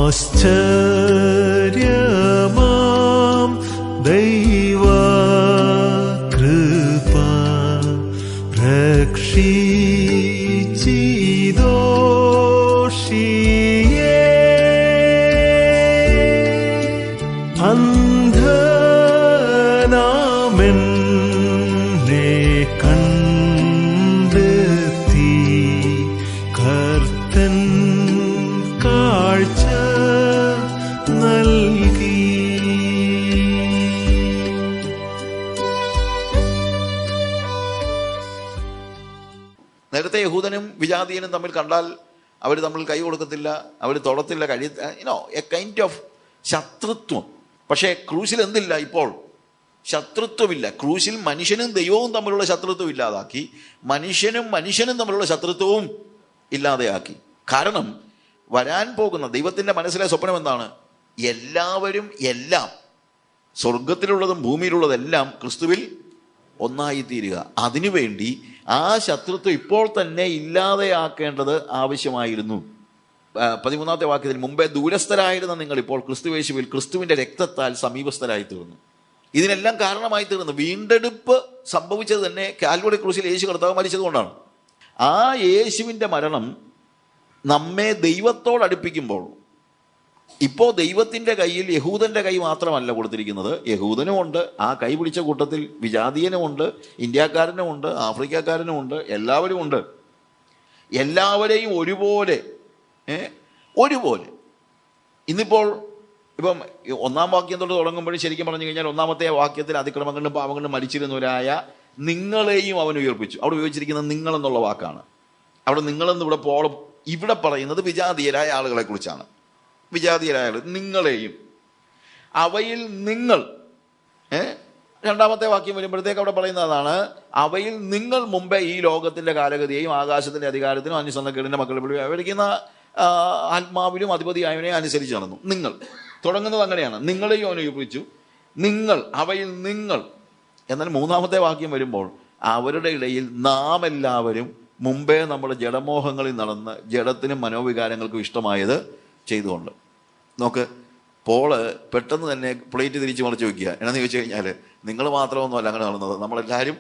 ആശ്ചര്യമാം ദൈവ കൃപ രക്ഷിച്ചിദോഷിയേ അന്ധനാമെന്നെ കണ്ടെത്തി കർത്തൻ കാഴ്ച നൽകി. നേരത്തെ യഹൂദനും വിജാതീയനും തമ്മിൽ കണ്ടാൽ അവർ തമ്മിൽ കൈ കൊടുക്കത്തില്ല, അവർ തൊടത്തില്ല, എ കൈൻഡ് ഓഫ് ശത്രുത്വം. പക്ഷേ ക്രൂശിൽ എന്തില്ല? ഇപ്പോൾ ശത്രുത്വമില്ല. ക്രൂശിൽ മനുഷ്യനും ദൈവവും തമ്മിലുള്ള ശത്രുത്വം ഇല്ലാതാക്കി, മനുഷ്യനും തമ്മിലുള്ള ശത്രുത്വവും ഇല്ലാതെയാക്കി. കാരണം വരാൻ പോകുന്ന ദൈവത്തിൻ്റെ മനസ്സിലെ സ്വപ്നം എന്താണ്? എല്ലാവരും എല്ലാം, സ്വർഗത്തിലുള്ളതും ഭൂമിയിലുള്ളതെല്ലാം ക്രിസ്തുവിൽ ഒന്നായിത്തീരുക. അതിനുവേണ്ടി ആ ശത്രുത്വം ഇപ്പോൾ തന്നെ ഇല്ലാതെയാക്കേണ്ടത് ആവശ്യമായിരുന്നു. 13-ാമത്തെ വാക്യത്തിൽ, മുമ്പേ ദൂരസ്ഥരായിരുന്ന നിങ്ങൾ ഇപ്പോൾ ക്രിസ്തുയേശുവിൽ ക്രിസ്തുവിൻ്റെ രക്തത്താൽ സമീപസ്ഥരായി തീർന്നു. ഇതിനെല്ലാം കാരണമായി തീർന്നു വീണ്ടെടുപ്പ് സംഭവിച്ചത് തന്നെ കാൽവറി ക്രൂശിൽ യേശു കർത്താവ് മരിച്ചതുകൊണ്ടാണ്. ആ യേശുവിൻ്റെ മരണം നമ്മെ ദൈവത്തോട് അടുപ്പിക്കുമ്പോൾ, ഇപ്പോൾ ദൈവത്തിൻ്റെ കയ്യിൽ യഹൂദൻ്റെ കൈ മാത്രമല്ല കൊടുത്തിരിക്കുന്നത്, യഹൂദനുമുണ്ട്, ആ കൈ പിടിച്ച കൂട്ടത്തിൽ വിജാതീയനുമുണ്ട്, ഇന്ത്യക്കാരനുമുണ്ട്, ആഫ്രിക്കക്കാരനുമുണ്ട്, എല്ലാവരും ഉണ്ട്. എല്ലാവരെയും ഒരുപോലെ ഇന്നിപ്പോൾ ഇപ്പം 1-ാം വാക്യം തൊട്ട് തുടങ്ങുമ്പോഴും ശരിക്കും പറഞ്ഞു കഴിഞ്ഞാൽ 1-ാമത്തെ വാക്യത്തിൽ അതിക്രമങ്ങളിലും പാപങ്ങളിലും മരിച്ചിരുന്നവരായ നിങ്ങളെയും അവൻ ഉയർപ്പിച്ചു. അവിടെ ഉപയോഗിച്ചിരിക്കുന്നത് നിങ്ങളെന്നുള്ള വാക്കാണ്. അവിടെ നിങ്ങളെന്ന് ഇവിടെ പറയുന്നത് വിജാതീയരായ ആളുകളെ കുറിച്ചാണ്. വിജാതീയരായ ആളുകൾ നിങ്ങളെയും, അവയിൽ നിങ്ങൾ 2-ാമത്തെ വാക്യം വരുമ്പോഴത്തേക്ക് അവിടെ പറയുന്നതാണ്, അവയിൽ നിങ്ങൾ മുമ്പേ ഈ ലോകത്തിൻ്റെ കാലഗതിയെയും ആകാശത്തിൻ്റെ അധികാരത്തിനും അന്യസംഘടനയുടെ മക്കളെ വിളിക്കുന്ന ആത്മാവിലും അധിപതിയായവനെ അനുസരിച്ച് നടന്നു. നിങ്ങൾ തുടങ്ങുന്നത് അങ്ങനെയാണ്, നിങ്ങളെയും അവനെ ഉയർപ്പിച്ചു, നിങ്ങൾ, അവയിൽ നിങ്ങൾ. എന്നാൽ 3-ാമത്തെ വാക്യം വരുമ്പോൾ അവരുടെ ഇടയിൽ നാം എല്ലാവരും മുമ്പേ നമ്മൾ ജഡമോഹങ്ങളിൽ നടന്ന് ജഡത്തിനും മനോവികാരങ്ങൾക്കും ഇഷ്ടമായത് ചെയ്തുകൊണ്ട്. നോക്ക്, പോള് പെട്ടെന്ന് തന്നെ പ്ലേറ്റ് തിരിച്ച് മറിച്ച് വയ്ക്കുക. എന്നാന്ന് ചോദിച്ചു കഴിഞ്ഞാൽ, നിങ്ങൾ മാത്രമൊന്നുമല്ല അങ്ങനെ നടന്നത്, നമ്മളെല്ലാവരും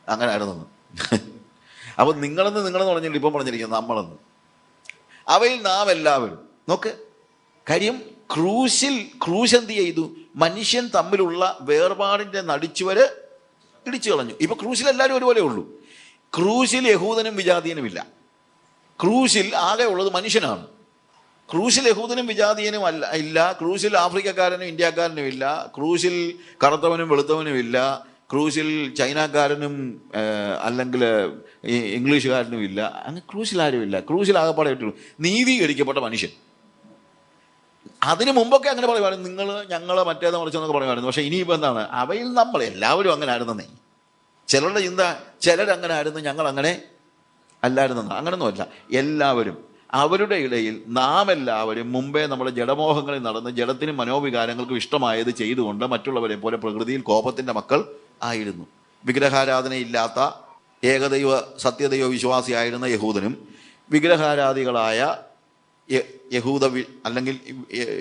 അങ്ങനെ ആയിരുന്നെന്ന്. അപ്പോൾ നിങ്ങളെന്ന് പറഞ്ഞില്ല, ഇപ്പം പറഞ്ഞിരിക്കുന്നത് നമ്മളെന്ന്. അവയിൽ നാം എല്ലാവരും. നോക്ക്, കാര്യം ക്രൂശ് എന്ത് ചെയ്തു? മനുഷ്യൻ തമ്മിലുള്ള വേർപാടിൻ്റെ നടിച്ചുവര് ഇടിച്ചു കളഞ്ഞു. ഇപ്പൊ ക്രൂശിൽ എല്ലാവരും ഒരുപോലെ ഉള്ളൂ. ക്രൂശിൽ യഹൂദനും വിജാതീയനും ഇല്ല. ക്രൂശിൽ ആകെ ഉള്ളത് മനുഷ്യനാണ്. ക്രൂശിൽ യഹൂദനും വിജാതീയനും ഇല്ല. ക്രൂശിൽ ആഫ്രിക്കക്കാരനും ഇന്ത്യക്കാരനും ഇല്ല. ക്രൂശിൽ കറുത്തവനും വെളുത്തവനും ഇല്ല. ക്രൂശിൽ ചൈനക്കാരനും അല്ലെങ്കിൽ ഇംഗ്ലീഷുകാരനും ഇല്ല. അങ്ങ് ക്രൂശിൽ ആരും ഇല്ല. ക്രൂശിൽ ആകെപ്പാടെ പറ്റുള്ളൂ നീതീകരിക്കപ്പെട്ട മനുഷ്യൻ. അതിന് മുമ്പൊക്കെ അങ്ങനെ പറയുമായിരുന്നു, നിങ്ങൾ, ഞങ്ങൾ, മറ്റേത് മറിച്ചെന്നൊക്കെ പറയുമായിരുന്നു. പക്ഷേ ഇനിയിപ്പോൾ എന്താണ്? അവയിൽ നമ്മൾ എല്ലാവരും അങ്ങനെ ആയിരുന്നേ. ചിലരുടെ ചിന്ത, ചിലരങ്ങനെ ആയിരുന്നു, ഞങ്ങൾ അങ്ങനെ അല്ലായിരുന്നെന്ന്. അങ്ങനൊന്നുമല്ല, എല്ലാവരും. അവരുടെ ഇടയിൽ നാം എല്ലാവരും മുമ്പേ നമ്മുടെ ജഡമോഹങ്ങളിൽ നടന്ന് ജഡത്തിനും മനോവികാരങ്ങൾക്കും ഇഷ്ടമായത് ചെയ്തുകൊണ്ട് മറ്റുള്ളവരെ പോലെ പ്രകൃതിയിൽ കോപത്തിൻ്റെ മക്കൾ ആയിരുന്നു. വിഗ്രഹാരാധനയില്ലാത്ത ഏകദൈവ സത്യദൈവ വിശ്വാസിയായിരുന്ന യഹൂദനും വിഗ്രഹാരാധികളായ അല്ലെങ്കിൽ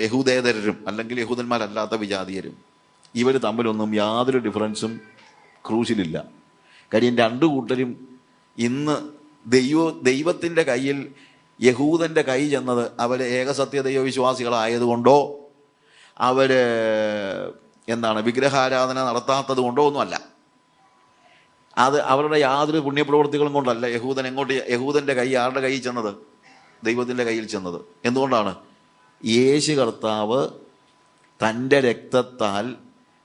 യഹൂദേതരരും അല്ലെങ്കിൽ യഹൂദന്മാരല്ലാത്ത വിജാതീയരും, ഇവർ തമ്മിലൊന്നും യാതൊരു ഡിഫറൻസും ക്രൂശിലില്ല. കാര്യം രണ്ടു കൂട്ടരും ഇന്ന് ദൈവത്തിൻ്റെ കയ്യിൽ യഹൂദൻ്റെ കൈ ചെന്നത് അവർ ഏകസത്യദൈവ വിശ്വാസികളായതുകൊണ്ടോ അവർ വിഗ്രഹാരാധന നടത്താത്തത് കൊണ്ടോ ഒന്നുമല്ല. അത് അവരുടെ യാതൊരു പുണ്യപ്രവൃത്തികളും കൊണ്ടല്ല. യഹൂദൻ്റെ കൈ ആരുടെ കയ്യിൽ ചെന്നത്? ദൈവത്തിൻ്റെ കയ്യിൽ ചെന്നത്. എന്തുകൊണ്ടാണ്? യേശു കർത്താവ് തൻ്റെ രക്തത്താൽ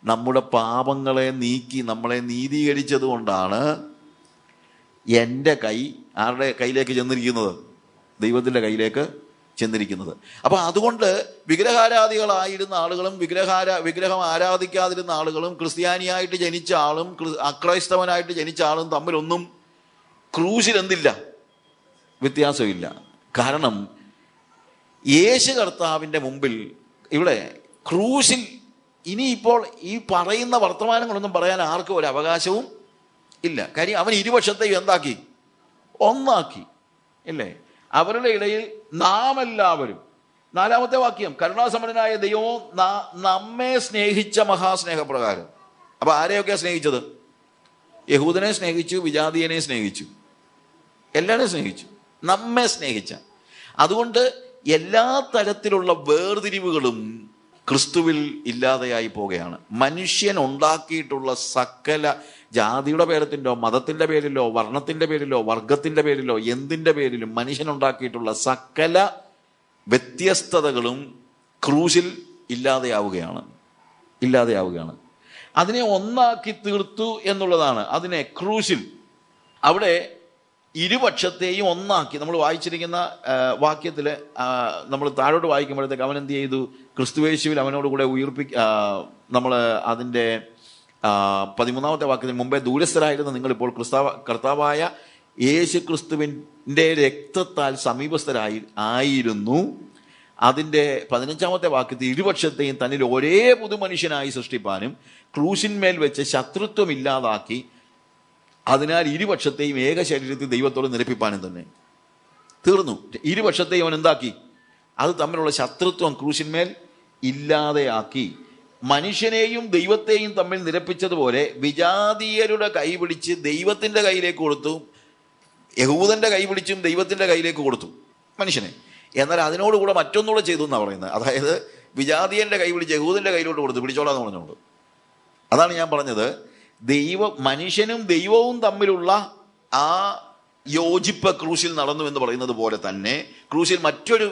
നമ്മുടെ പാപങ്ങളെ നീക്കി നമ്മളെ നീതീകരിച്ചത് കൊണ്ടാണ് എൻ്റെ കൈ ആരുടെ കയ്യിലേക്ക് ചെന്നിരിക്കുന്നത്? ദൈവത്തിൻ്റെ കയ്യിലേക്ക് ചെന്നിരിക്കുന്നത്. അപ്പോൾ അതുകൊണ്ട് വിഗ്രഹാരാധികളായിരുന്ന ആളുകളും വിഗ്രഹം ആരാധിക്കാതിരുന്ന ആളുകളും ക്രിസ്ത്യാനിയായിട്ട് ജനിച്ച ആളും അക്രൈസ്തവനായിട്ട് ജനിച്ച ആളും തമ്മിലൊന്നും ക്രൂശിൽ എന്തില്ല? വ്യത്യാസമില്ല. കാരണം യേശു കർത്താവിൻ്റെ മുമ്പിൽ ഇവിടെ ക്രൂശിൽ ഇനിയിപ്പോൾ ഈ പറയുന്ന വർത്തമാനങ്ങളൊന്നും പറയാൻ ആർക്കും ഒരു അവകാശവും ഇല്ല. കാര്യം അവൻ ഇരുപക്ഷത്തെയും എന്താക്കി? ഒന്നാക്കി. ഇല്ലേ? അവരുടെ ഇടയിൽ നാം എല്ലാവരും 4-ാമത്തെ വാക്യം, കരുണാസമ്പന്നനായ ദൈവവും നമ്മെ സ്നേഹിച്ച മഹാസ്നേഹപ്രകാരം. അപ്പൊ ആരെയൊക്കെയാ സ്നേഹിച്ചത്? യഹൂദനെ സ്നേഹിച്ചു, വിജാതീയനെ സ്നേഹിച്ചു, എല്ലാവരെയും സ്നേഹിച്ചു, നമ്മെ സ്നേഹിച്ച. അതുകൊണ്ട് എല്ലാ തരത്തിലുള്ള വേർതിരിവുകളും ക്രിസ്തുവിൽ ഇല്ലാതെയായി പോകുകയാണ്. മനുഷ്യൻ ഉണ്ടാക്കിയിട്ടുള്ള സകല ജാതിയുടെ പേരത്തിലോ മതത്തിന്റെ പേരിലോ വർണ്ണത്തിന്റെ പേരിലോ വർഗത്തിന്റെ പേരിലോ എന്തിന്റെ പേരിലും മനുഷ്യനുണ്ടാക്കിയിട്ടുള്ള സകല വ്യത്യസ്തതകളും ക്രൂശിൽ ഇല്ലാതെയാവുകയാണ്. അതിനെ ഒന്നാക്കി തീർത്തു എന്നുള്ളതാണ്. അതിനെ ക്രൂശിൽ അവിടെ ഇരുപക്ഷത്തെയും ഒന്നാക്കി. നമ്മൾ വായിച്ചിരിക്കുന്ന വാക്യത്തിൽ നമ്മൾ താഴോട്ട് വായിക്കുമ്പോഴത്തേക്ക് അവൻ എന്ത് ചെയ്തു? ക്രിസ്തുയേശുവിൽ അവനോടുകൂടെ നമ്മൾ അതിൻ്റെ 13-ാമത്തെ വാക്യത്തിന് മുമ്പേ ദൂരസ്ഥരായിരുന്ന നിങ്ങളിപ്പോൾ കർത്താവായ യേശു ക്രിസ്തുവിൻ്റെ രക്തത്താൽ സമീപസ്ഥരായിരുന്നു. അതിൻ്റെ 15-ാമത്തെ വാക്യത്തിൽ ഇരുപക്ഷത്തെയും തന്നിൽ ഒരേ പുതുമനുഷ്യനായി സൃഷ്ടിപ്പാനും ക്രൂശിന്മേൽ വെച്ച് ശത്രുത്വം ഇല്ലാതാക്കി അതിനാൽ ഇരുപക്ഷത്തെയും ഏക ശരീരത്തിൽ ദൈവത്തോട് നിരപ്പിപ്പാനും തന്നെ. തീർന്നു. ഇരുപക്ഷത്തെയും അവൻ എന്താക്കി? അത് തമ്മിലുള്ള ശത്രുത്വം ക്രൂശിന്മേൽ ഇല്ലാതെയാക്കി. മനുഷ്യനെയും ദൈവത്തെയും തമ്മിൽ നിരപ്പിച്ചതുപോലെ വിജാതീയരുടെ കൈ പിടിച്ച് ദൈവത്തിന്റെ കയ്യിലേക്ക് കൊടുത്തു, യഹൂദന്റെ കൈ പിടിച്ചും ദൈവത്തിന്റെ കയ്യിലേക്ക് കൊടുത്തു മനുഷ്യനെ. എന്നാൽ അതിനോടുകൂടെ മറ്റൊന്നുകൂടെ ചെയ്തു എന്നാണ് പറയുന്നത്. അതായത് വിജാതീയന്റെ കൈ പിടിച്ച് യഹൂദന്റെ കയ്യിലോട്ട് കൊടുത്തു, പിടിച്ചോളാന്ന് പറഞ്ഞുകൊണ്ട്. അതാണ് ഞാൻ പറഞ്ഞത്, മനുഷ്യനും ദൈവവും തമ്മിലുള്ള ആ യോജിപ്പ് ക്രൂശിൽ നടന്നു എന്ന് പറയുന്നത് പോലെ തന്നെ ക്രൂശിൽ മറ്റൊരു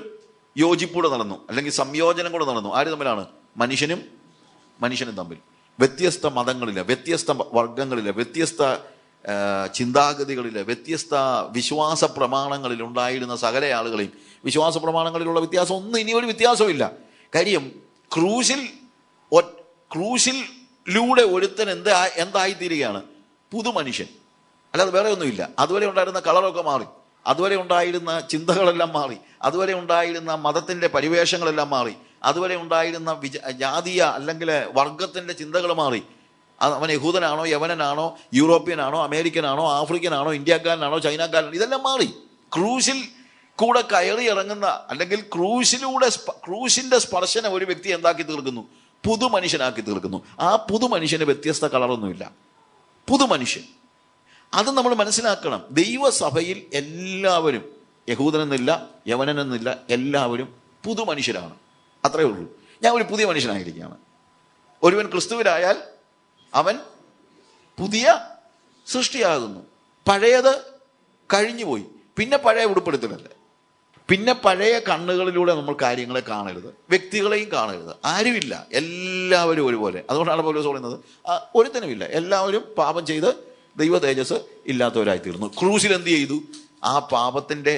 യോജിപ്പൂടെ നടന്നു, അല്ലെങ്കിൽ സംയോജനം കൂടെ നടന്നു. ആര് തമ്മിലാണ്? മനുഷ്യനും തമ്മിൽ. വ്യത്യസ്ത മതങ്ങളിലെ, വ്യത്യസ്ത വർഗങ്ങളിലെ, വ്യത്യസ്ത ചിന്താഗതികളിലെ, വ്യത്യസ്ത വിശ്വാസ പ്രമാണങ്ങളിൽ ഉണ്ടായിരുന്ന സകല ആളുകളെയും, വിശ്വാസ പ്രമാണങ്ങളിലുള്ള വ്യത്യാസം ഒന്നും ഇനി ഒരു വ്യത്യാസമില്ല. കാര്യം ക്രൂശിലൂടെ ഒരുത്തൻ എന്തായിത്തീരുകയാണ്? പുതുമനുഷ്യൻ. അല്ലാതെ വേറെ ഒന്നുമില്ല. അതുവരെ ഉണ്ടായിരുന്ന കളറൊക്കെ മാറി, അതുവരെ ഉണ്ടായിരുന്ന ചിന്തകളെല്ലാം മാറി, അതുവരെ ഉണ്ടായിരുന്ന മതത്തിന്റെ പരിവേഷങ്ങളെല്ലാം മാറി, അതുവരെ ഉണ്ടായിരുന്ന ജാതീയ അല്ലെങ്കിൽ വർഗത്തിന്റെ ചിന്തകൾ മാറി. അവൻ യഹൂദനാണോ, യവനനാണോ, യൂറോപ്യനാണോ, അമേരിക്കനാണോ, ആഫ്രിക്കനാണോ, ഇന്ത്യക്കാരനാണോ, ചൈനക്കാരനാണോ, ഇതെല്ലാം മാറി. ക്രൂശിൽ കൂടെ കയറി ഇറങ്ങുന്ന, അല്ലെങ്കിൽ ക്രൂശിന്റെ സ്പർശനം ഒരു വ്യക്തി എന്താക്കി തീർക്കുന്നു? പുതുമനുഷ്യനാക്കി തീർക്കുന്നു. ആ പുതുമനുഷ്യന് വ്യത്യസ്ത കളറൊന്നുമില്ല. പുതുമനുഷ്യൻ, അത് നമ്മൾ മനസ്സിലാക്കണം. ദൈവസഭയിൽ എല്ലാവരും, യഹൂദനെന്നില്ല, യവനനെന്നില്ല, എല്ലാവരും പുതുമനുഷ്യരാണ്. അത്രയേ ഉള്ളൂ. ഞാൻ ഒരു പുതിയ മനുഷ്യനായിരിക്കുകയാണ്. ഒരുവൻ ക്രിസ്തുവിലായാൽ അവൻ പുതിയ സൃഷ്ടിയാകുന്നു. പഴയത് കഴിഞ്ഞുപോയി. പിന്നെ പഴയ ഉടുപ്പെടുത്തലല്ല, പിന്നെ പഴയ കണ്ണുകളിലൂടെ നമ്മൾ കാര്യങ്ങളെ കാണരുത്, വ്യക്തികളെയും കാണരുത്. ആരുമില്ല, എല്ലാവരും ഒരുപോലെ. അതുകൊണ്ടാണ് പൗലോസ് പറയുന്നത് ഒരുത്തനുമില്ല, എല്ലാവരും പാപം ചെയ്ത് ദൈവ തേജസ് ഇല്ലാത്തവരായി തീർന്നു. ക്രൂശിൽ എന്ത് ചെയ്തു? ആ പാപത്തിന്റെ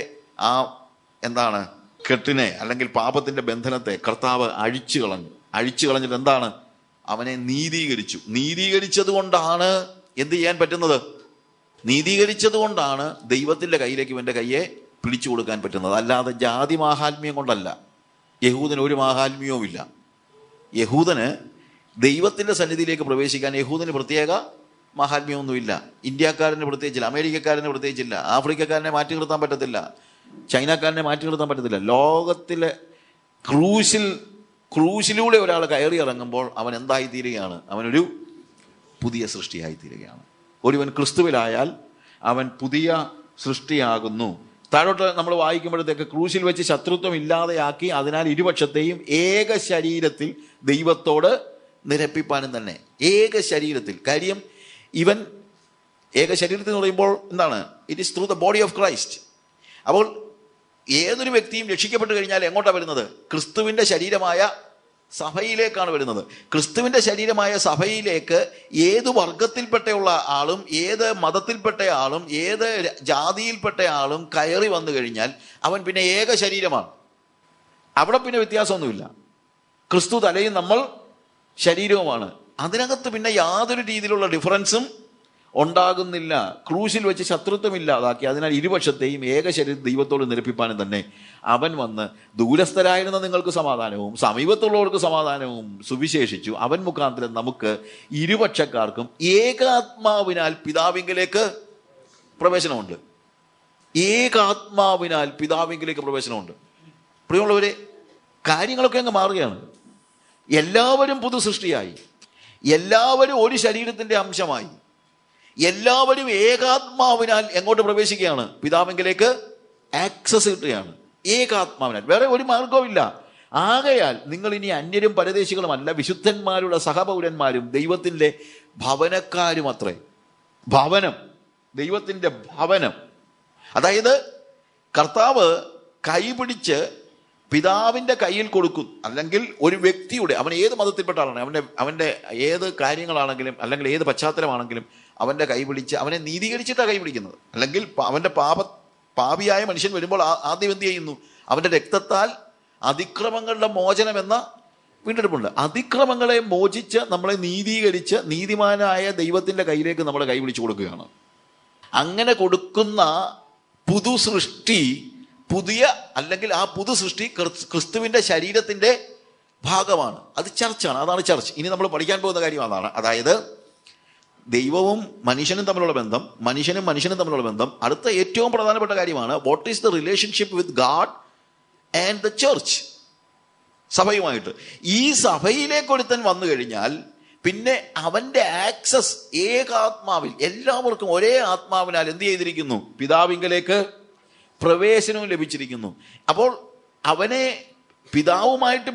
കെട്ടിനെ, അല്ലെങ്കിൽ പാപത്തിന്റെ ബന്ധനത്തെ കർത്താവ് അഴിച്ചു കളഞ്ഞിട്ട് എന്താണ്? അവനെ നീതീകരിച്ചു. നീതീകരിച്ചത് കൊണ്ടാണ് എന്ത് ചെയ്യാൻ പറ്റുന്നത്? നീതീകരിച്ചത് കൊണ്ടാണ് ദൈവത്തിന്റെ കയ്യിലേക്ക് ഇവന്റെ കയ്യെ പിടിച്ചു കൊടുക്കാൻ പറ്റുന്നത്. അല്ലാതെ ജാതി മാഹാത്മ്യം കൊണ്ടല്ല. യഹൂദന് ഒരു മാഹാത്മ്യവും ഇല്ല. യഹൂദന് ദൈവത്തിന്റെ സന്നിധിയിലേക്ക് പ്രവേശിക്കാൻ യഹൂദന് പ്രത്യേക മാഹാത്മ്യമൊന്നുമില്ല. ഇന്ത്യക്കാരന് പ്രത്യേകിച്ചില്ല, അമേരിക്കക്കാരന് പ്രത്യേകിച്ചില്ല, ആഫ്രിക്കക്കാരനെ മാറ്റി നിർത്താൻ പറ്റത്തില്ല, ചൈനക്കാരനെ മാറ്റി നിർത്താൻ പറ്റത്തില്ല. ലോകത്തിലെ ക്രൂശിലൂടെ ഒരാൾ കയറി ഇറങ്ങുമ്പോൾ അവൻ എന്തായിത്തീരുകയാണ്? അവനൊരു പുതിയ സൃഷ്ടിയായിത്തീരുകയാണ്. ഒരുവൻ ക്രിസ്തുവിലായാൽ അവൻ പുതിയ സൃഷ്ടിയാകുന്നു. താഴോട്ട് നമ്മൾ വായിക്കുമ്പോഴത്തേക്ക് ക്രൂശിൽ വെച്ച് ശത്രുത്വം ഇല്ലാതെയാക്കി അതിനാൽ ഇരുപക്ഷത്തെയും ഏക ശരീരത്തിൽ ദൈവത്തോട് നിരപ്പിപ്പാനും തന്നെ. ഏക ശരീരത്തിൽ. കാര്യം ഇവൻ ഏക ശരീരത്തിൽ എന്ന് പറയുമ്പോൾ എന്താണ്? It is through the body of Christ. അപ്പോൾ ഏതൊരു വ്യക്തിയും രക്ഷിക്കപ്പെട്ട് കഴിഞ്ഞാൽ എങ്ങോട്ടാണ് വരുന്നത്? ക്രിസ്തുവിന്റെ ശരീരമായ സഭയിലേക്കാണ് വരുന്നത്. ക്രിസ്തുവിന്റെ ശരീരമായ സഭയിലേക്ക് ഏത് വർഗത്തിൽപ്പെട്ടയുള്ള ആളും, ഏത് മതത്തിൽപ്പെട്ട ആളും, ഏത് ജാതിയിൽപ്പെട്ട ആളും കയറി വന്നു കഴിഞ്ഞാൽ അവൻ പിന്നെ ഏക ശരീരമാണ്. അവിടെ പിന്നെ വ്യത്യാസമൊന്നുമില്ല. ക്രിസ്തു തലയും നമ്മൾ ശരീരവുമാണ്. അതിനകത്ത് പിന്നെ യാതൊരു രീതിയിലുള്ള ഡിഫറൻസും ഉണ്ടാകുന്നില്ല. ക്രൂശിൽ വെച്ച് ശത്രുത്വം ഇല്ലാതാക്കി അതിനാൽ ഇരുപക്ഷത്തെയും ഏക ശരീരം ദൈവത്തോട് നിരപ്പിപ്പാനും തന്നെ അവൻ വന്ന് ദൂരസ്ഥരായിരുന്ന നിങ്ങൾക്ക് സമാധാനവും സമീപത്തുള്ളവർക്ക് സമാധാനവും സുവിശേഷിച്ചു. അവൻ മുഖാന്തരം നമുക്ക് ഇരുപക്ഷക്കാർക്കും ഏകാത്മാവിനാൽ പിതാവിങ്കലേക്ക് പ്രവേശനമുണ്ട്. ഏകാത്മാവിനാൽ പിതാവിങ്കലേക്ക് പ്രവേശനമുണ്ട്. പ്രിയമുള്ളവരെ, കാര്യങ്ങളൊക്കെ അങ്ങ് മാറുകയാണ്. എല്ലാവരും പുതു സൃഷ്ടിയായി, എല്ലാവരും ഒരു ശരീരത്തിൻ്റെ അംശമായി, എല്ലാവരും ഏകാത്മാവിനാൽ എങ്ങോട്ട് പ്രവേശിക്കുകയാണ്? പിതാവിങ്കിലേക്ക് ആക്സസ് കിട്ടുകയാണ്. ഏകാത്മാവിനാൽ, വേറെ ഒരു മാർഗവുമില്ല. ആകയാൽ നിങ്ങൾ ഇനി അന്യരും പരദേശികളുമല്ല, വിശുദ്ധന്മാരുടെ സഹപൗരന്മാരും ദൈവത്തിൻ്റെ ഭവനക്കാരും അത്രേ. ഭവനം, ദൈവത്തിൻ്റെ ഭവനം. അതായത് കർത്താവ് കൈപിടിച്ച് പിതാവിൻ്റെ കയ്യിൽ കൊടുക്കും. അല്ലെങ്കിൽ ഒരു വ്യക്തിയുടെ, അവൻ ഏത് മതത്തിൽപ്പെട്ട ആളാണ്, അവൻ്റെ ഏത് കാര്യങ്ങളാണെങ്കിലും അല്ലെങ്കിൽ ഏത് പശ്ചാത്തലമാണെങ്കിലും അവൻ്റെ കൈ പിടിച്ച് അവനെ നീതീകരിച്ചിട്ടാണ് കൈ പിടിക്കുന്നത്. അല്ലെങ്കിൽ അവൻ്റെ പാപിയായ മനുഷ്യൻ വരുമ്പോൾ ആദ്യം എന്ത് ചെയ്യുന്നു? അവൻ്റെ രക്തത്താൽ അതിക്രമങ്ങളുടെ മോചനം എന്ന വീണ്ടെടുപ്പുണ്ട്. അതിക്രമങ്ങളെ മോചിച്ച് നമ്മളെ നീതീകരിച്ച് നീതിമാനായ ദൈവത്തിൻ്റെ കയ്യിലേക്ക് നമ്മളെ കൈ പിടിച്ചു കൊടുക്കുകയാണ്. അങ്ങനെ കൊടുക്കുന്ന പുതു സൃഷ്ടി, പുതിയ അല്ലെങ്കിൽ ആ പുതു സൃഷ്ടി ക്രിസ്തുവിൻ്റെ ശരീരത്തിൻ്റെ ഭാഗമാണ്. അത് ചർച്ചാണ്. അതാണ് ചർച്ച്. ഇനി നമ്മൾ പഠിക്കാൻ പോകുന്ന കാര്യം അതാണ്. അതായത് ദൈവവും മനുഷ്യനും തമ്മിലുള്ള ബന്ധം, മനുഷ്യനും മനുഷ്യനും തമ്മിലുള്ള ബന്ധം. അടുത്ത ഏറ്റവും പ്രധാനപ്പെട്ട കാര്യമാണ് what is the relationship with God and the church, സഭയുമായിട്ട്. ഈ സഭയിലേക്ക് ഒരുത്തൻ വന്നു കഴിഞ്ഞാൽ പിന്നെ അവൻ്റെ ആക്സസ് ഏകാത്മാവിൽ, എല്ലാവർക്കും ഒരേ ആത്മാവിനാൽ എന്ത് ചെയ്തിരിക്കുന്നു? പിതാവിങ്കലേക്ക് പ്രവേശനവും ലഭിച്ചിരിക്കുന്നു. അപ്പോൾ അവനെ പിതാവുമായിട്ട്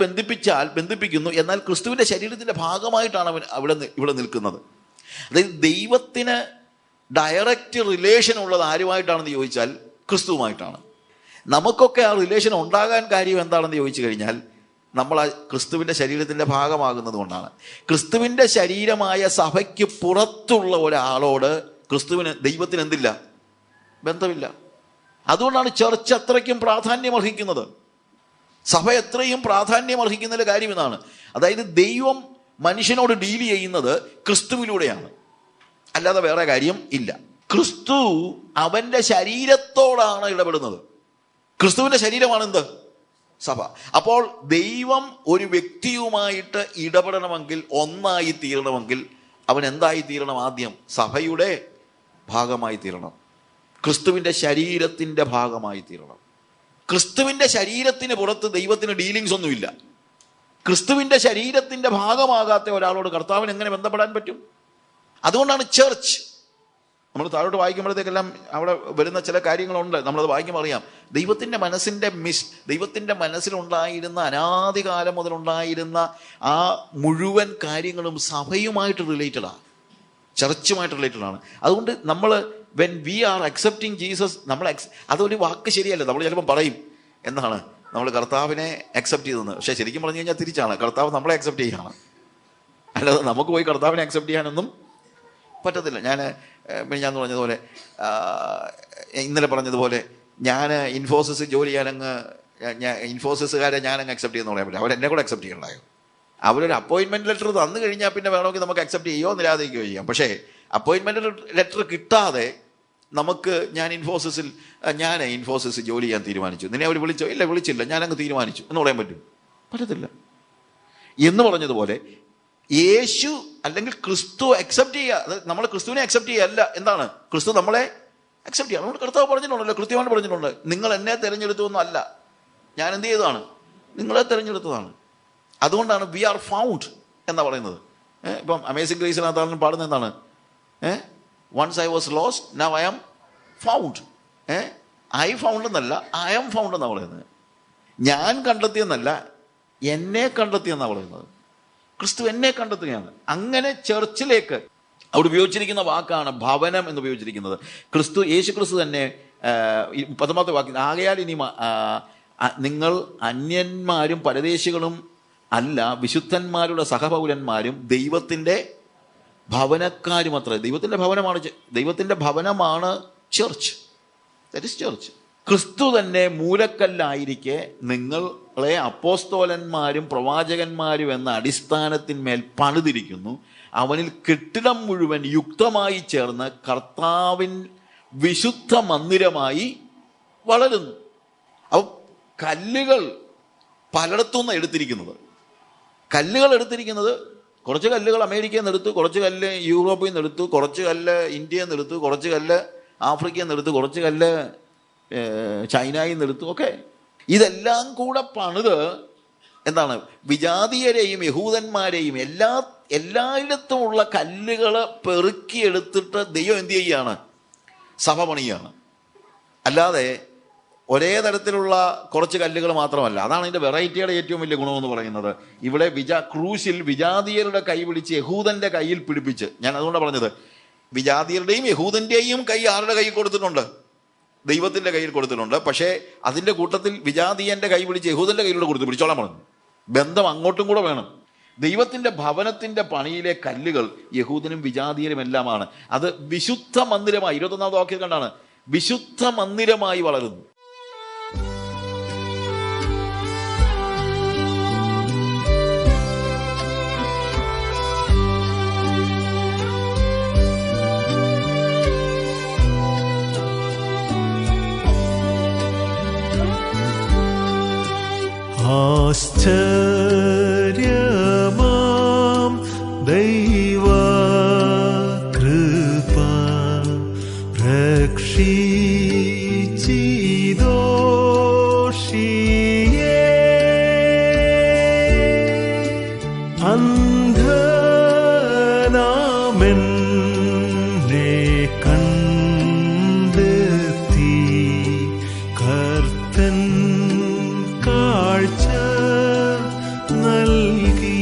ബന്ധിപ്പിക്കുന്നു. എന്നാൽ ക്രിസ്തുവിൻ്റെ ശരീരത്തിൻ്റെ ഭാഗമായിട്ടാണ് അവൻ ഇവിടെ നിൽക്കുന്നത്. അതായത് ദൈവത്തിന് ഡയറക്റ്റ് റിലേഷൻ ഉള്ളത് ആരുമായിട്ടാണെന്ന് ചോദിച്ചാൽ ക്രിസ്തുവുമായിട്ടാണ്. നമുക്കൊക്കെ ആ റിലേഷൻ ഉണ്ടാകാൻ കാര്യം എന്താണെന്ന് ചോദിച്ചു കഴിഞ്ഞാൽ നമ്മൾ ആ ക്രിസ്തുവിൻ്റെ ശരീരത്തിൻ്റെ ഭാഗമാകുന്നത് കൊണ്ടാണ്. ക്രിസ്തുവിൻ്റെ ശരീരമായ സഭയ്ക്ക് പുറത്തുള്ള ഒരാളോട് ദൈവത്തിന് എന്തില്ല? ബന്ധമില്ല. അതുകൊണ്ടാണ് ചർച്ച് അത്രയ്ക്കും പ്രാധാന്യം അർഹിക്കുന്നത്. സഭ എത്രയും പ്രാധാന്യം അർഹിക്കുന്നതിൻ്റെ കാര്യം ഇതാണ്. അതായത് ദൈവം മനുഷ്യനോട് ഡീൽ ചെയ്യുന്നത് ക്രിസ്തുവിലൂടെയാണ്, അല്ലാതെ വേറെ കാര്യം ഇല്ല. ക്രിസ്തു അവൻ്റെ ശരീരത്തോടാണ് ഇടപെടുന്നത്. ക്രിസ്തുവിൻ്റെ ശരീരമാണ് എന്ത്? സഭ. അപ്പോൾ ദൈവം ഒരു വ്യക്തിയുമായിട്ട് ഇടപെടണമെങ്കിൽ, ഒന്നായി തീരണമെങ്കിൽ അവൻ എന്തായി തീരണം? ആദ്യം സഭയുടെ ഭാഗമായി തീരണം, ക്രിസ്തുവിൻ്റെ ശരീരത്തിൻ്റെ ഭാഗമായി തീരണം. ക്രിസ്തുവിൻ്റെ ശരീരത്തിന് പുറത്ത് ദൈവത്തിന് ഡീലിങ്സ് ഒന്നുമില്ല. ക്രിസ്തുവിൻ്റെ ശരീരത്തിൻ്റെ ഭാഗമാകാത്ത ഒരാളോട് കർത്താവിന് എങ്ങനെ ബന്ധപ്പെടാൻ പറ്റും? അതുകൊണ്ടാണ് ചർച്ച്. നമ്മൾ താഴോട്ട് വായിക്കുമ്പോഴത്തേക്കെല്ലാം അവിടെ വരുന്ന ചില കാര്യങ്ങളുണ്ട്, നമ്മളത് വായിക്കുമ്പോൾ അറിയാം. ദൈവത്തിൻ്റെ മനസ്സിലുണ്ടായിരുന്ന, അനാദികാലം മുതലുണ്ടായിരുന്ന ആ മുഴുവൻ കാര്യങ്ങളും സഭയുമായിട്ട് റിലേറ്റഡാണ്, ചർച്ചുമായിട്ട് റിലേറ്റഡാണ്. അതുകൊണ്ട് നമ്മൾ when we R accepting Jesus, അതൊരു വാക്ക് ശരിയല്ല. നമ്മൾ ചിലപ്പോൾ പറയും എന്താണ്, നമ്മൾ കർത്താവിനെ അക്സെപ്റ്റ് ചെയ്തെന്ന്. പക്ഷേ ശരിക്കും പറഞ്ഞു കഴിഞ്ഞാൽ തിരിച്ചാണ്, കർത്താവ് നമ്മളെ അക്സെപ്റ്റ് ചെയ്യുകയാണ്. അല്ലാതെ നമുക്ക് പോയി കർത്താവിനെ അക്സെപ്റ്റ് ചെയ്യാനൊന്നും പറ്റത്തില്ല. ഞാൻ പറഞ്ഞതുപോലെ, ഇന്നലെ പറഞ്ഞതുപോലെ, ഞാൻ ഇൻഫോസിസ് ജോലി ചെയ്യാനങ്ങ് ഇൻഫോസിസുകാരെ ഞാനങ്ങ് അക്സെപ്റ്റ് ചെയ്യുന്ന പറയാൻ പറ്റില്ല. അവരെന്നെ കൂടെ അക്സെപ്റ്റ് ചെയ്യണ്ടായോ? അവരൊരു അപ്പോയിൻമെൻറ്റ് ലെറ്റർ തന്നു കഴിഞ്ഞാൽ പിന്നെ വേണമെങ്കിൽ നമുക്ക് അക്സെപ്റ്റ് ചെയ്യുകയോ നിരാകരിക്കുകയോ ചെയ്യാം. പക്ഷേ അപ്പോയിൻമെൻറ്റ് ലെറ്റർ കിട്ടാതെ നമുക്ക് ഞാൻ ഇൻഫോസിസ് ജോലി ചെയ്യാൻ തീരുമാനിച്ചു, നിന്നെ അവർ വിളിച്ചോ? ഇല്ല, വിളിച്ചില്ല, ഞാനങ്ങ് തീരുമാനിച്ചു എന്ന് പറയാൻ പറ്റും? പറ്റത്തില്ല. എന്ന് പറഞ്ഞതുപോലെ യേശു അല്ലെങ്കിൽ ക്രിസ്തു അക്സെപ്റ്റ് ചെയ്യുക, നമ്മൾ ക്രിസ്തുവിനെ അക്സെപ്റ്റ് ചെയ്യുകയല്ല. എന്താണ്? ക്രിസ്തു നമ്മളെ അക്സെപ്റ്റ് ചെയ്യുക. നമ്മൾ കർത്താവ് പറഞ്ഞിട്ടുണ്ടല്ലോ, കൃത്യമായിട്ട് പറഞ്ഞിട്ടുണ്ട്, നിങ്ങൾ എന്നെ തിരഞ്ഞെടുത്തൊന്നും അല്ല, ഞാൻ എന്ത് ചെയ്തതാണ്? നിങ്ങളെ തിരഞ്ഞെടുത്തതാണ്. അതുകൊണ്ടാണ് വി ആർ ഫൗണ്ട് എന്നാ പറയുന്നത്. ഇപ്പം അമേസിംഗ് ഗ്രേസിനകത്താണ് പാടുന്നത് എന്താണ്? Once I was lost, now I am found. I found എന്നല്ല, ഐ ആം ഫൗണ്ട് എന്നാണ് പറയുന്നത്. ഞാൻ കണ്ടെത്തിയെന്നല്ല, എന്നെ കണ്ടെത്തിയെന്നാണ് പറയുന്നത്. ക്രിസ്തു എന്നെ കണ്ടെത്തുകയാണ്. അങ്ങനെ ചർച്ചിലേക്ക് അവിടെ ഉപയോഗിച്ചിരിക്കുന്ന വാക്കാണ് ഭവനം എന്ന് ഉപയോഗിച്ചിരിക്കുന്നത്. യേശു ക്രിസ്തു തന്നെ 10ാമത്തെ വാക്യം, ആകയാൽ ഇനി നിങ്ങൾ അന്യന്മാരും പരദേശികളും അല്ല, വിശുദ്ധന്മാരുടെ സഹപൗരന്മാരും ദൈവത്തിൻ്റെ ഭവനക്കാരും അത്ര. ദൈവത്തിൻ്റെ ഭവനമാണ് ചർച്ച്. That is church. ക്രിസ്തു തന്നെ മൂലക്കല്ലായിരിക്കെ നിങ്ങളെ അപ്പോസ്തോലന്മാരും പ്രവാചകന്മാരും എന്ന അടിസ്ഥാനത്തിന്മേൽ പണിതിരിക്കുന്നു. അവനിൽ കെട്ടിടം മുഴുവൻ യുക്തമായി ചേർന്ന് കർത്താവിൻ വിശുദ്ധ മന്ദിരമായി വളരുന്നു. അപ്പം കല്ലുകൾ പലയിടത്തുനിന്ന് എടുത്തിരിക്കുന്നത്. കുറച്ച് കല്ലുകൾ അമേരിക്കയിൽ നിന്ന് എടുത്തു, കുറച്ച് കല്ല് യൂറോപ്പിൽ നിന്ന് എടുത്തു, കുറച്ച് കല്ല് ഇന്ത്യയിൽ നിന്ന് എടുത്തു, കുറച്ച് കല്ല് ആഫ്രിക്കയിൽ നിന്ന് എടുത്തു, കുറച്ച് കല്ല് ചൈനയിൽ നിന്ന് എടുത്തു. ഓക്കെ, ഇതെല്ലാം കൂടെ പണിത് എന്താണ്? വിജാതീയരെയും യഹൂദന്മാരെയും എല്ലായിടത്തുമുള്ള കല്ലുകൾ പെറുക്കിയെടുത്തിട്ട് ദൈവം എന്ത് ചെയ്യുകയാണ്? സഭ പണിയാണ്. അല്ലാതെ ഒരേ തരത്തിലുള്ള കുറച്ച് കല്ലുകൾ മാത്രമല്ല. അതാണ് ഇതിൻ്റെ വെറൈറ്റിയുടെ ഏറ്റവും വലിയ ഗുണമെന്ന് പറയുന്നത്. ഇവിടെ ക്രൂശിൽ വിജാതീയരുടെ കൈ പിടിച്ച് യഹൂദൻ്റെ കയ്യിൽ പിടിപ്പിച്ച്, ഞാൻ അതുകൊണ്ടാണ് പറഞ്ഞത്, വിജാതീയരുടെയും യഹൂദൻ്റെയും കൈ ആരുടെ കയ്യിൽ കൊടുത്തിട്ടുണ്ട്? ദൈവത്തിൻ്റെ കയ്യിൽ കൊടുത്തിട്ടുണ്ട്. പക്ഷേ അതിൻ്റെ കൂട്ടത്തിൽ വിജാതീയൻ്റെ കൈ പിടിച്ച് യഹൂദൻ്റെ കയ്യിലൂടെ കൊടുത്ത് പിടിച്ചോളാൻ പറഞ്ഞു. ബന്ധം അങ്ങോട്ടും കൂടെ വേണം. ദൈവത്തിൻ്റെ ഭവനത്തിൻ്റെ പണിയിലെ കല്ലുകൾ യഹൂദനും വിജാതീയരും എല്ലാമാണ്. അത് വിശുദ്ധ മന്ദിരമായി, 21-ാമത്തെ വാക്യം കണ്ടാണ്, വിശുദ്ധ മന്ദിരമായി വളരുന്നു. ആശ്ചര്യമാം ദൈവ കൃപ രക്ഷിച്ചിദോഷിയേ അന്ധനാമെന്നെ കണ്ടെത്തി കർത്തൻ കാഴ്ച നൽകി.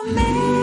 Man.